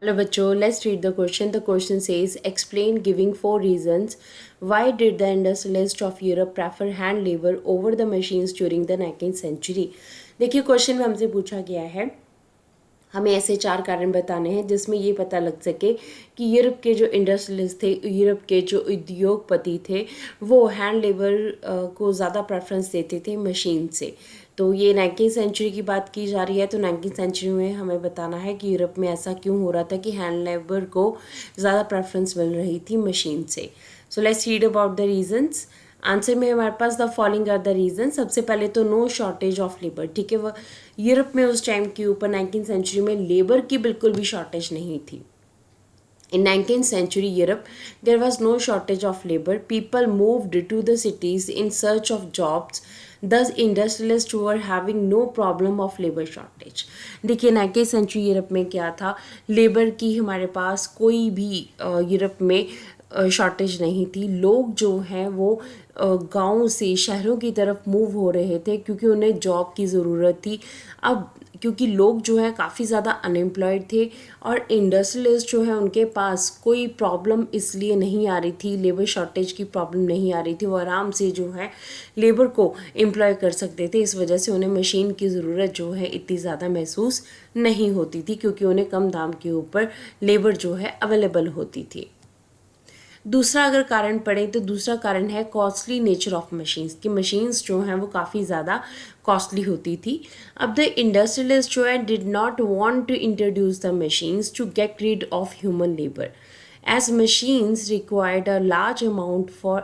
Hello बच्चों, let's read the question. The question says, explain giving four reasons why did the industrialists of Europe prefer hand labor over the machines during the 19th century. देखिए question में हमसे पूछा गया है, हमें ऐसे चार कारण बताने हैं जिसमें ये पता लग सके कि यूरोप के जो इंडस्ट्रियलिस्ट थे, यूरोप के जो उद्योगपति थे, वो हैंड लेबर को ज़्यादा प्रेफरेंस देते थे मशीन से। तो ये 19th सेंचुरी की बात की जा रही है, तो 19th सेंचुरी में हमें बताना है कि यूरोप में ऐसा क्यों हो रहा था कि हैंड लेबर को ज़्यादा प्रेफरेंस मिल रही थी मशीन से। So let's read about the reasons. Answer में हमारे पास the following are the reason. सबसे पहले तो नो शॉर्टेज ऑफ लेबर, ठीक है। वो यूरोप में उस टाइम के ऊपर 19th सेंचुरी में लेबर की बिल्कुल भी शॉर्टेज नहीं थी। In 19th century Europe, there was no shortage of labor. People moved to the cities in search of jobs. Thus, industrialists were having no problem of labor shortage. देखिए 19th century Europe में क्या था, labour की हमारे पास कोई भी Europe में shortage नहीं थी। लोग जो हैं वो गाँव से शहरों की तरफ मूव हो रहे थे क्योंकि उन्हें जॉब की ज़रूरत थी। अब क्योंकि लोग जो है काफ़ी ज़्यादा अनएम्प्लॉयड थे और इंडस्ट्रियलिस्ट जो है उनके पास कोई प्रॉब्लम इसलिए नहीं आ रही थी, लेबर शॉर्टेज की प्रॉब्लम नहीं आ रही थी, वो आराम से जो है लेबर को एम्प्लॉय कर सकते थे। इस वजह से उन्हें मशीन की ज़रूरत जो है इतनी ज़्यादा महसूस नहीं होती थी क्योंकि उन्हें कम दाम के ऊपर लेबर जो है अवेलेबल होती थी। दूसरा अगर कारण पढ़े तो दूसरा कारण है कॉस्टली नेचर ऑफ मशीन्स, कि मशीन्स जो हैं वो काफ़ी ज़्यादा कॉस्टली होती थी। अब द इंडस्ट्रियलिस्ट जो है did not want to introduce the machines to get rid of human labour, as machines required a large amount for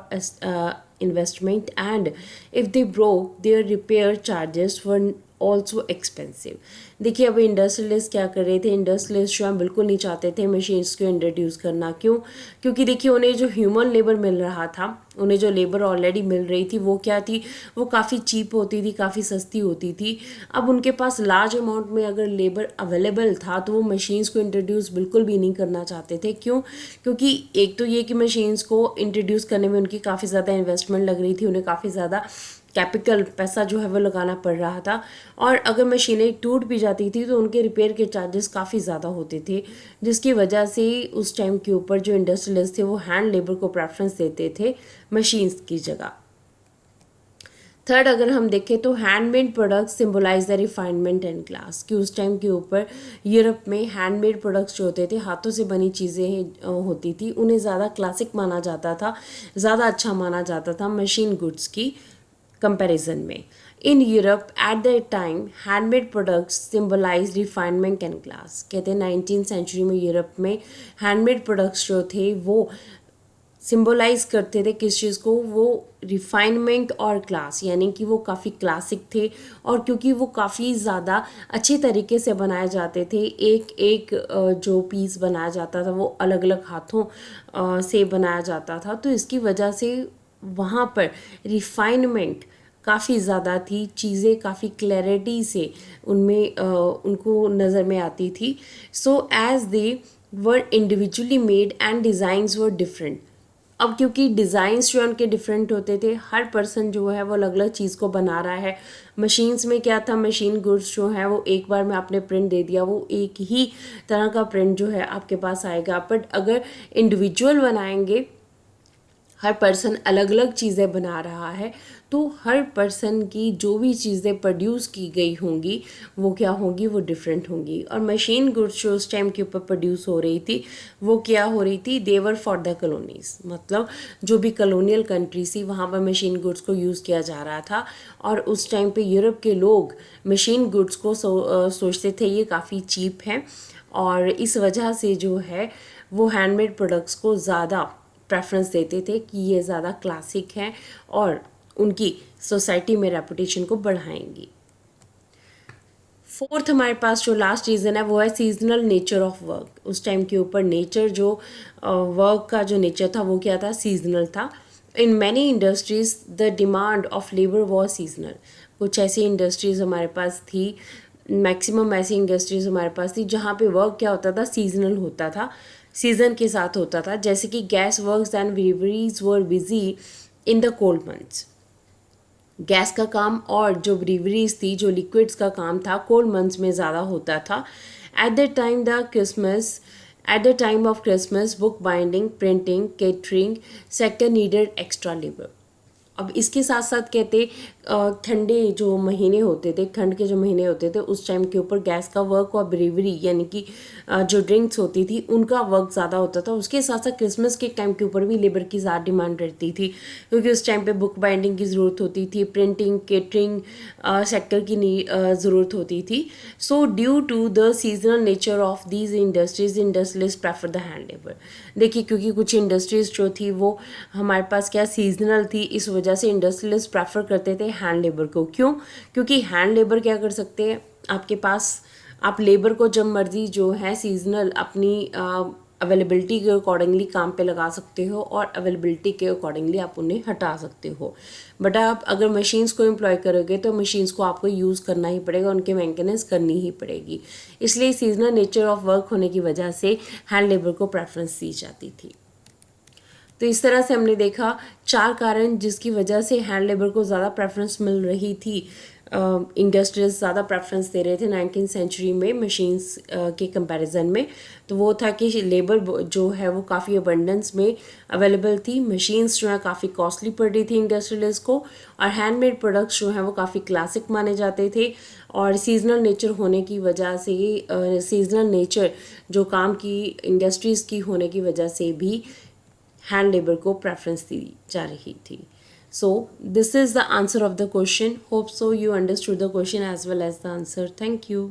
investment, and if they broke, their repair charges were also expensive. देखिए अब industrialist क्या कर रहे थे, industrialist जो है बिल्कुल नहीं चाहते थे मशीन्स को इंट्रोड्यूस करना। क्यों? क्योंकि देखिए उन्हें जो ह्यूमन लेबर मिल रहा था, उन्हें जो लेबर ऑलरेडी मिल रही थी वो क्या थी, वो काफ़ी चीप होती थी, काफ़ी सस्ती होती थी। अब उनके पास लार्ज अमाउंट में अगर लेबर अवेलेबल था तो वो मशीन्स को इंट्रोड्यूस बिल्कुल भी नहीं करना चाहते थे। क्यों? क्योंकि एक तो ये कि मशीन्स को इंट्रोड्यूस करने में उनकी काफ़ी ज़्यादा इन्वेस्टमेंट लग रही थी, उन्हें काफ़ी ज़्यादा कैपिटल पैसा जो है वो लगाना पड़ रहा था, और अगर मशीनें टूट भी जाती थी तो उनके रिपेयर के चार्जेस काफ़ी ज़्यादा होते थे, जिसकी वजह से उस टाइम के ऊपर जो इंडस्ट्रियलिस्ट थे वो हैंड लेबर को प्रेफरेंस देते थे मशीन्स की जगह। थर्ड अगर हम देखें तो handmade products symbolize the refinement and class, कि उस टाइम के ऊपर यूरोप में हैंडमेड प्रोडक्ट्स जो होते थे, हाथों से बनी चीज़ें होती थी, उन्हें ज़्यादा क्लासिक माना जाता था, ज़्यादा अच्छा माना जाता था मशीन गुड्स की कंपैरिजन में। In Europe at the time handmade products symbolize refinement and class. कहते हैं 19th सेंचुरी में यूरोप में हैंडमेड प्रोडक्ट्स जो थे वो सिम्बोलाइज करते थे किस चीज़ को, वो रिफाइनमेंट और क्लास, यानी कि वो काफ़ी क्लासिक थे, और क्योंकि वो काफ़ी ज़्यादा अच्छे तरीके से बनाए जाते थे, एक एक जो पीस बनाया जाता था वो अलग अलग हाथों से बनाया जाता था, तो इसकी वजह से वहाँ पर रिफाइनमेंट काफ़ी ज़्यादा थी, चीज़ें काफ़ी क्लैरिटी से उनमें उनको नज़र में आती थी। So as they were individually made and designs were different. अब क्योंकि डिज़ाइंस जो है उनके डिफरेंट होते थे, हर पर्सन जो है वो अलग अलग चीज़ को बना रहा है। मशीन्स में क्या था, मशीन गुड्स जो है वो एक बार में आपने प्रिंट दे दिया, वो एक ही तरह का प्रिंट जो है आपके पास आएगा। बट अगर इंडिविजुअल बनाएंगे, हर पर्सन अलग अलग चीज़ें बना रहा है, तो हर पर्सन की जो भी चीज़ें प्रोड्यूस की गई होंगी वो क्या होंगी, वो डिफरेंट होंगी। और मशीन गुड्स जो उस टाइम के ऊपर प्रोड्यूस हो रही थी वो क्या हो रही थी, देवर फॉर द कॉलोनीज, मतलब जो भी कॉलोनियल कंट्री थी वहाँ पर मशीन गुड्स को यूज़ किया जा रहा था। और उस टाइम पे यूरोप के लोग मशीन गुड्स को सोचते थे ये काफ़ी चीप है, और इस वजह से जो है वो हैंडमेड प्रोडक्ट्स को ज़्यादा प्रेफरेंस देते थे कि ये ज़्यादा क्लासिक हैं और उनकी सोसाइटी में रेपुटेशन को बढ़ाएंगी। फोर्थ हमारे पास जो लास्ट रीज़न है वो है सीजनल नेचर ऑफ वर्क। उस टाइम के ऊपर नेचर जो वर्क का जो नेचर था वो क्या था, सीजनल था। In many industries the demand of labour was seasonal. कुछ ऐसी इंडस्ट्रीज़ हमारे पास थी, मैक्सिमम ऐसी इंडस्ट्रीज़ हमारे पास थी जहाँ पे वर्क क्या होता था, सीजनल होता था, सीज़न के साथ होता था। जैसे कि gas works and breweries were busy in the cold months. Gas का काम और जो ब्रीवरीज थी, जो लिक्विड्स का काम था, कोल्ड मंथ्स में ज़्यादा होता था। At the time of Christmas, bookbinding, printing, catering sector needed extra labor. अब इसके साथ साथ कहते ठंडे जो महीने होते थे, ठंड के जो महीने होते थे, उस टाइम के ऊपर गैस का वर्क और ब्रेवरी यानी कि जो ड्रिंक्स होती थी उनका वर्क ज़्यादा होता था। उसके साथ साथ क्रिसमस के टाइम के ऊपर भी लेबर की ज़्यादा डिमांड रहती थी, क्योंकि उस टाइम पे बुक बाइंडिंग की ज़रूरत होती थी, प्रिंटिंग केटरिंग सेक्टर की ज़रूरत होती थी। So due to the seasonal nature of these industries, industrialist prefer the hand labour. देखिए, क्योंकि कुछ इंडस्ट्रीज जो थी वो हमारे पास क्या सीजनल थी, इस वजह से इंडस्ट्रियलिस्ट प्रेफर करते थे हैंड लेबर को। क्यों? क्योंकि हैंड लेबर क्या कर सकते हैं, आपके पास आप लेबर को जब मर्जी जो है सीजनल अपनी अवेलेबिलिटी के अकॉर्डिंगली काम पे लगा सकते हो और अवेलेबिलिटी के अकॉर्डिंगली आप उन्हें हटा सकते हो। बट आप अगर मशीन्स को एम्प्लॉय करोगे तो मशीन्स को आपको यूज़ करना ही पड़ेगा, उनकी मेंटेनेंस करनी ही पड़ेगी। इसलिए सीजनल नेचर ऑफ वर्क होने की वजह से हैंड लेबर को प्रेफरेंस दी जाती थी। तो इस तरह से हमने देखा 4 कारण जिसकी वजह से हैंड लेबर को ज़्यादा प्रेफरेंस मिल रही थी। इंडस्ट्रीज ज़्यादा प्रेफरेंस दे रहे थे 19th सेंचुरी में मशीन्स के कंपैरिजन में। तो वो था कि लेबर जो है वो काफ़ी अबंडेंस में अवेलेबल थी, मशीन्स जो है काफ़ी कॉस्टली पड़ रही थी इंडस्ट्रियलिस को, और हैंडमेड प्रोडक्ट्स जो हैं वो काफ़ी क्लासिक माने जाते थे। और सीजनल नेचर होने की वजह से सीजनल नेचर जो काम की इंडस्ट्रीज़ की होने की वजह से भी हैंड लेबर को प्रेफरेंस दी जा रही थी। So this is the answer of the question. Hope so you understood the question as well as the answer. Thank you.